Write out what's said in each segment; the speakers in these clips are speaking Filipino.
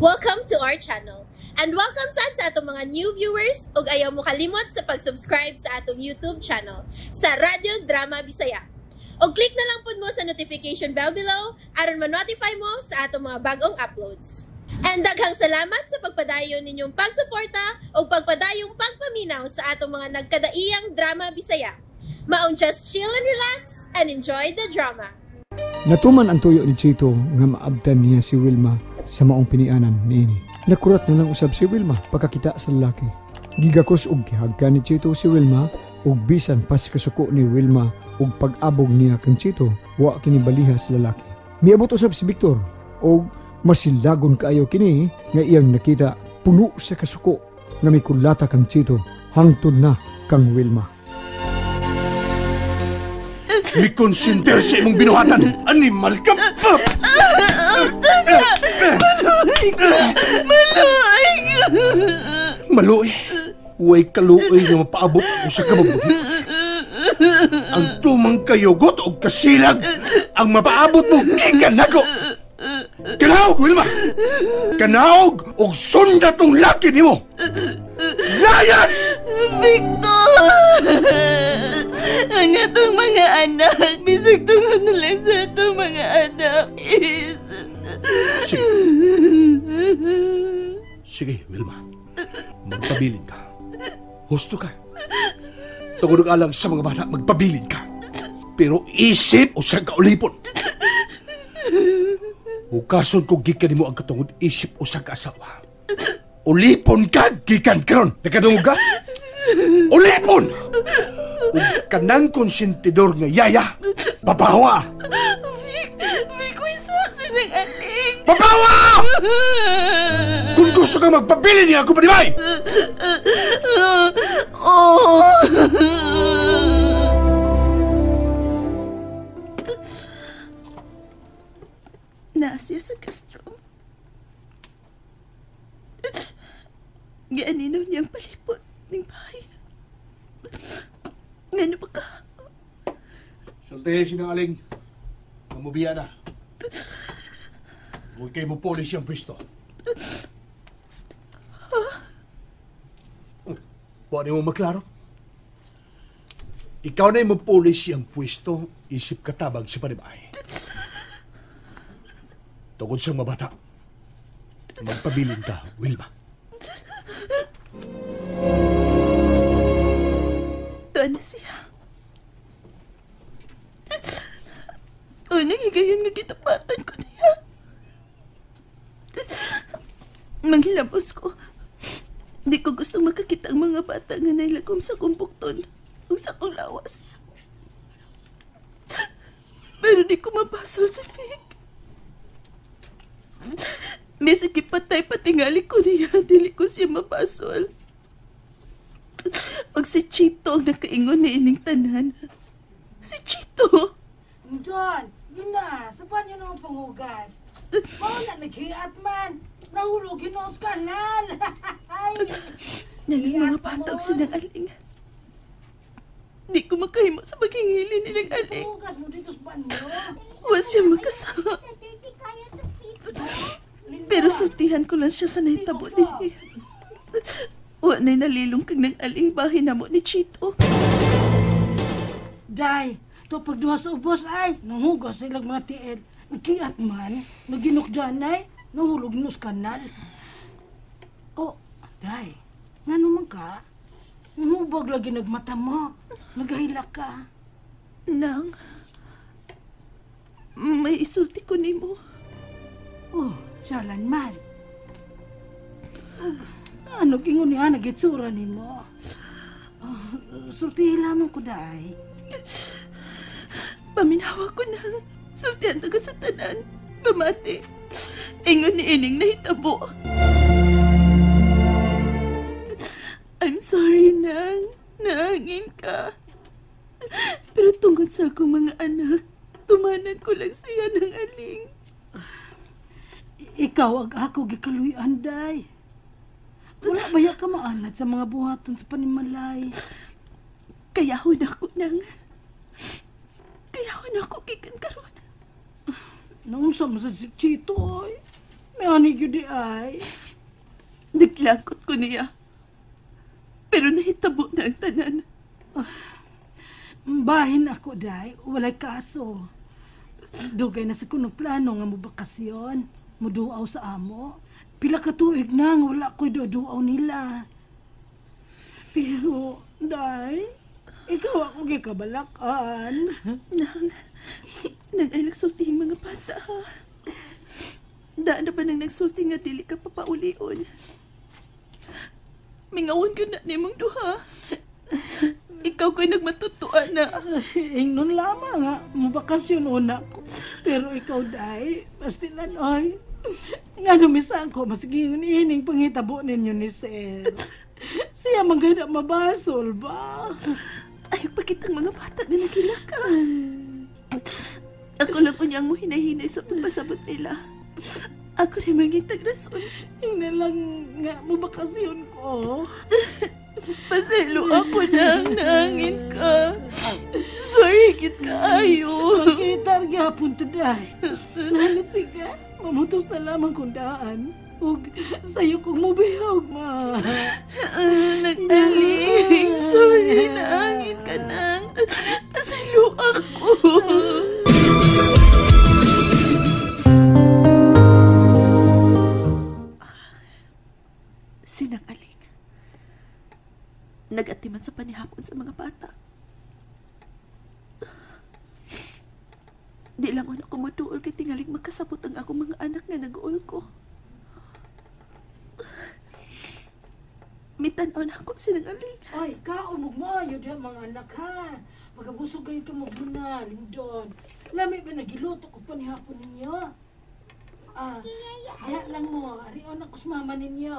Welcome to our channel. And welcome sa atong mga new viewers ug ayaw mo kalimot sa pag-subscribe sa atong YouTube channel sa Radio Drama Bisaya. O click na lang pud mo sa notification bell below aron ma-notify mo sa atong mga bagong uploads. And daghang salamat sa pagpadayon ninyong pagsuporta o pagpadayong pagpaminaw sa atong mga nagkadaiyang Drama Bisaya. Maong just chill and relax and enjoy the drama. Natuman ang tuyo ni Chito nga maabtan niya si Wilma sa maong pinianan niini. Nakurat na lang usab si Wilma pagkakita sa lalaki. Gigakos og gihagka ni Chito si Wilma ug bisan pas kasuko ni Wilma ug pag-abog niya kang Chito wa kini baliha sa lalaki. Miabot usab si Victor ug masilagon kaayo kini nga iyang nakita puno sa kasuko nga may kulata kang Chito hangtod na kang Wilma. Mikonsinter sa imong binuhatan, animal ka pa! Basta na! Maluoy ka! Maluoy ka! Maluoy? Huwag kaluoy na mapaabot mo sa kababuhi. Ang tumang kayugot o kasilag, ang mapaabot mo gikan ako! Kanaog, Wilma! Kanaog o sunda tong laki ni mo! Layas! Victor! Ang atong mga anak, bisag tungod na lang sa atong mga anak is... Sige. Sige, Wilma. Magpabilin ka. Husto ka. Tungod alang sa mga bata, magpabilin ka. Pero isip o sa kaulipon. Hukason kung gikan mo ang katungod isip o sa kaasawa. Ulipon ka, gikan karon. Nakadungog ka? Ulipon! Ug kanang konsentidor nga yaya, papawa! Vic, wisa sinang aling! Papawa! Kung gusto ka magpabili niya ako, panibay! Nasya sa Castro. Gianinaw niyang palipot ng bahay. Ngano ba ka? Sultihin sinangaling. Mamubiya na. Huwag kayo mo polis yung pwesto. Huwag mo maklaro. Ikaw na yung polis yung pwesto, isip katabag si panibay. Tungkol sa mga bata, magpabilin ka, Wilma. Doon na siya. O, nagigayon nga kitapatan ko niya. Manghilabos ko. Di ko gustong makakita ang mga bata nga nailagom sa kumpukton o sa kulawas. Pero di ko mapasol si Vic. Bisag ipatay patingali ko niya, dili ko siya mapasol. Pag si Chito ang nakaingon ni ining tanan. Si Chito! John, yun na. Sapan yun ang pangugas. Mao na naghiat man. Nahulog yun ang kanal. Nalang mga patog sinang aling. Di ko makahimo sa paghingili nilang aling. Pangugas mo dito sa pan mo. Huwag siya magkasama. Pero sultihan ko lang siya sa naitabo niya. Huwag na'y nalilong kang ng aling bahay na mo ni Chito. Day, to pagduha sa ubos ay, nanghugas silang mga tiil. Nagkiat man, naginukdan ay, nahulog nus kanal. Oh, Day, nga naman ka? Nahubag lagi nagmata mo. Nagahilak ka. Nang, may isulti ko ni mo. Oh, siyalan man. Ano gingon niya nagitsura ni mo? Sultihin lamang ko daay. Paminawa ko na. Sultihan taga sa tanan. Pamati. Ingon ni ining nahitabo. I'm sorry, Nang. Naangin ka. Pero tungkol sa akong mga anak, tumanan ko lang siya ng aling. Ikaw ag ako gikaluyan, day. Wala ba ka maanad sa mga buhaton sa panimalay? Kayahon ako, Nang. Kayahon ako kikan karon. Naunsa mo sa Chito, ay. May Ngani gyud ay. Naglakot ko niya. Pero nahitabo na ang tanan. Bahin ako, day. Walay kaso. Dugay na sa kunong plano nga mo bakasyon. Muduaw sa amo. Pila ka tuig na nga wala ko'y duaw nila. Pero, day, ikaw ako gikabalakan. Nang ay nagsulting mga bata, ha? Daan na ba nang nagsulting nga dili ka papaulion? Mingawon ko na ni mong duha. Ikaw ko'y nagmatutuan na. Ingnon lamang nga, mabakasyon una ko. Pero ikaw, day, pastilan, ay. Nga numisan ko, masiging ining pangitabo ninyo ni Sir. Siya maganda mabasol ba? Ayaw pa kitang mga bata na nagilaka. Ako lang unyang mo hinahinay sa pagbasabot nila. Ako rin mangitag rason. Ingnan lang nga, mabakasyon ko. Paselo ako nang nangin ka. Sorry, kit kaayo. Pagkitar gyapon today. Nanasiga, mamutos na lamang kung daan. Ug sayo kong mubihog, ma. Nag-aling. Sorry, naangin ka nang. Paselo ako. Sinang-aling. Nag-atiman sa panihapon sa mga bata. Di lang ako muduol kay tingaling magkasabot ang akong mga anak nga nag-uol ko. Mitanaw na ako sinang-aling. Ay, kaon mo mayo diha mga anak ha. Pagabusog kayo ka magbuna, lindon. Lami ba nagiluto ko pa ni hapon ninyo? Kaya lang mo, arion ako sa mama ninyo.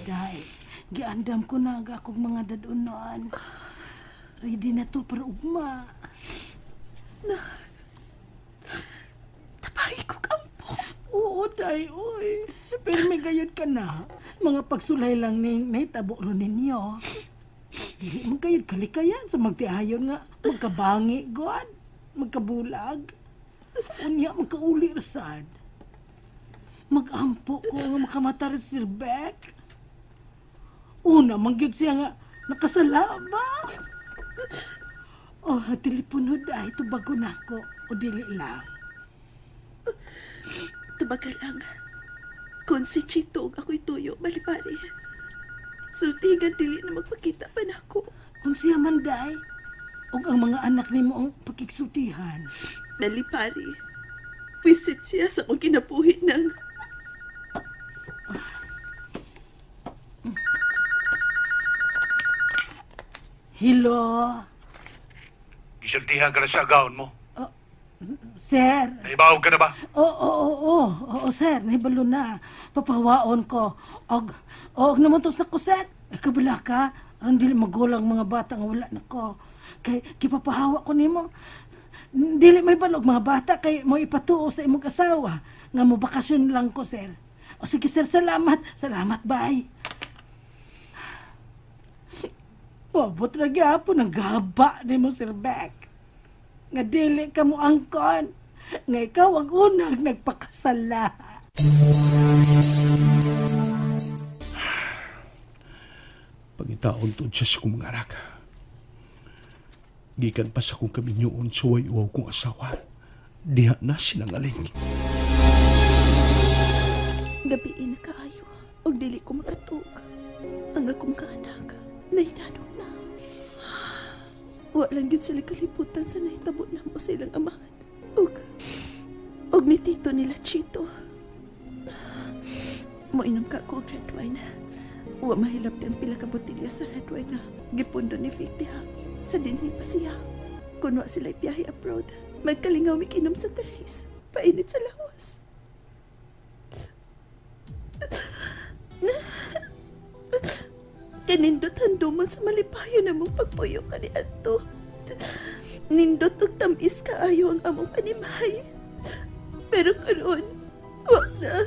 Dahil, giandam ko na ang akong mga dadunon. Ready na to para ugma. Tapahi ko kampo. Oo, day, oy. Pero may gayod ka na. Mga pagsulay lang ning nahitabo ron ninyo. Dili man gayod kalikayan sa magtiayon nga. Magkabangi, God. Magkabulag. Unya, magkauli rasad. Magampo ko nga makamatar si Sir Beck. Una, mangyod siya nga nakasala ba? Oh, telepono day, tubago na ko. O dili lang. Tubaga lang. Kung si Chito ug ako'y tuyo, balipari. Sultigan dili na magpakita pa na ako. Kung siya man day, o ang mga anak ni mo ang pakiksultihan. Balipari. Visit siya sa akong kinabuhi ng... Hello? Gisultihan ka na sa agawon mo. Sir? Naibawag ka na ba? Oo, sir. Nahibalo na. Papahawaon ko. Og namantos na ko, sir. Kabila ka. Ang dili magulang mga bata nga wala na ko. Kay papahawa ko nimo. Dili may balog mga bata kay mo ipatuo sa imong asawa. Nga mo bakasyon lang ko, sir. O sige, sir. Salamat. Salamat, bye. Wabot na gyapon ang gaba nimo, Sir Beck. Nga dili ka mo angkon. Nga ikaw ang unang nagpakasala. Pangitaon to siya sa kong mga anak. Gikan pa sa kong kaminyoon sa way-uwaw kong asawa. Diha na sinangaling. Gabiin na kaayo. Og dili ko makatug. Ang akong kaanak. Nahinanong na. Walang gid sila kalibutan sa nahitabo na mo sa ilang amahan. Og ni tito nila Chito. Moinom ka ko og red wine. Wa mahilabti ang pila ka botilya sa red wine nga gipundo ni Vic diha sa dinhi pa siya. Kung wa sila biyahe abroad, magkalingaw mikinom sa terrace. Painit sa lawas. Kanindot handuman sa malipayo na mong pagpuyo ka ni Ato. Nindot og tamis kaayo ang among panimay. Pero karon, wag na.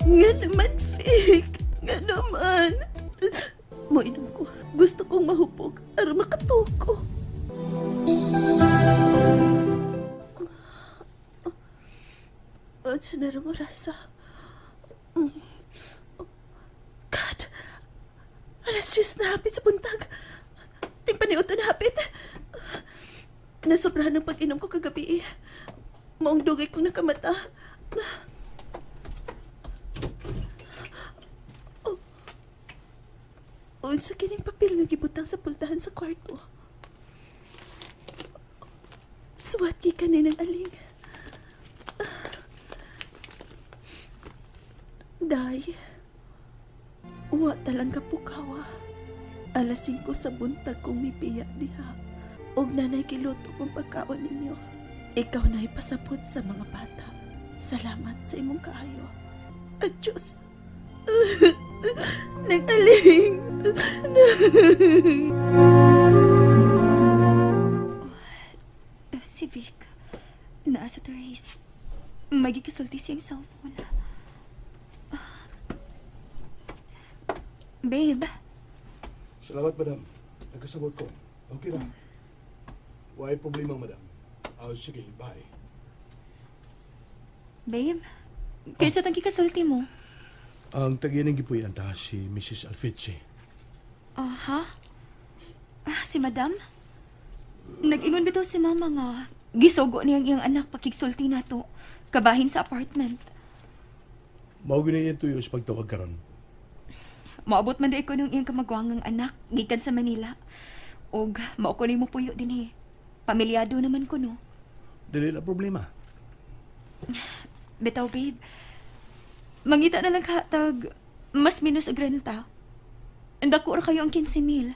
Nga naman, Vic. Nga naman. Moinom ko. Gusto kong mahupog para makatuog ko. At sa narong orasa. God! Alas 10 na hapit sa buntag. Timpaniuto na hapit. Nasobrahan ng pag-inom ko kagabi. Maong dugay kong nakamata. Unsa kining papel nga gibutang sa pultahan sa kwarto. Suwat gikan ng aling. Day, wa talang kapukawa. Alas 5 sa buntag kong mipiya diha. Og nanay kiluto kong pagkaon ninyo. Ikaw na'y pasapot sa mga bata. Salamat sa imong kaayo. At Diyos, nag-aling. Si Vic, naa sa Therese. Magikasulti siyang cellphone. Babe. Salamat, madam. Nagkasabot ko. Okay na. Why problema, madam? Sige, bye. Babe, kaysa tang kikasulti mo? Ang tagiyan ng gipuyan ta si Mrs. Alfitsi. Aha? Si madam? Nag-ingon bitaw si mama nga gisugo niyang iyang anak pakigsulti na to. Kabahin sa apartment. Mao gani yan tuyo sa pagtawag karon. Maabot man di ko nung iyang kamagwangang anak gikan sa Manila. Og mao ko nimo puyo din Pamilyado naman ko, no? Dili na problema. Bitaw, babe. Mangita na lang hatag mas minus og renta. Andako ra kayo ang 15,000.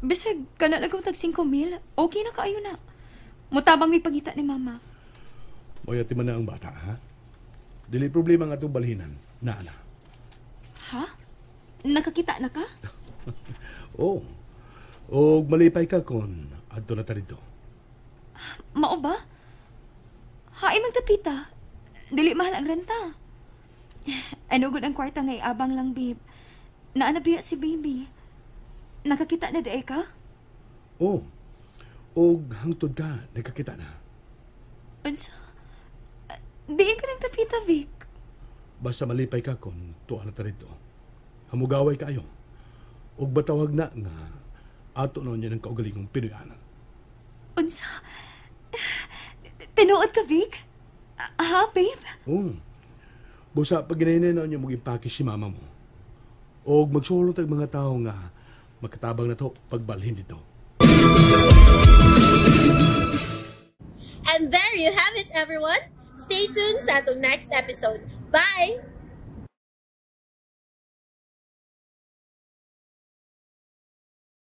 Bisag kana lang tag 5,000, okay na kaayo na. Mutabang may pangita ni mama. Moyati man na ang bata, ha? Dili problema nga itong balhinan. Na. Ha? Nakakita na ka? Oo. O malipay ka kon adto na ta dito. Mao ba? Hain magtapita. Dili mahal ang renta. Ano gud ang kwarta ngay abang lang, babe. Naanabiya si baby. Nakakita na di ka? Oo. O hangtod ka, nagkakita na. Unsa? Diin ka ng tapita, Vic. Basta malipay ka kon tuwa na ta dito. Hamugaway kayo. Og batawag na nga ato na niya ng kaugalingong Pinoyanan. Unsa? Tinuod ka, Vic? Ha, babe? Oo. Busa, pag ginahinin na niya mag-impake si mama mo. O magsulong tag mga tao nga magkatabang na to pagbalhin dito. And there you have it, everyone. Stay tuned sa atong next episode. Bye!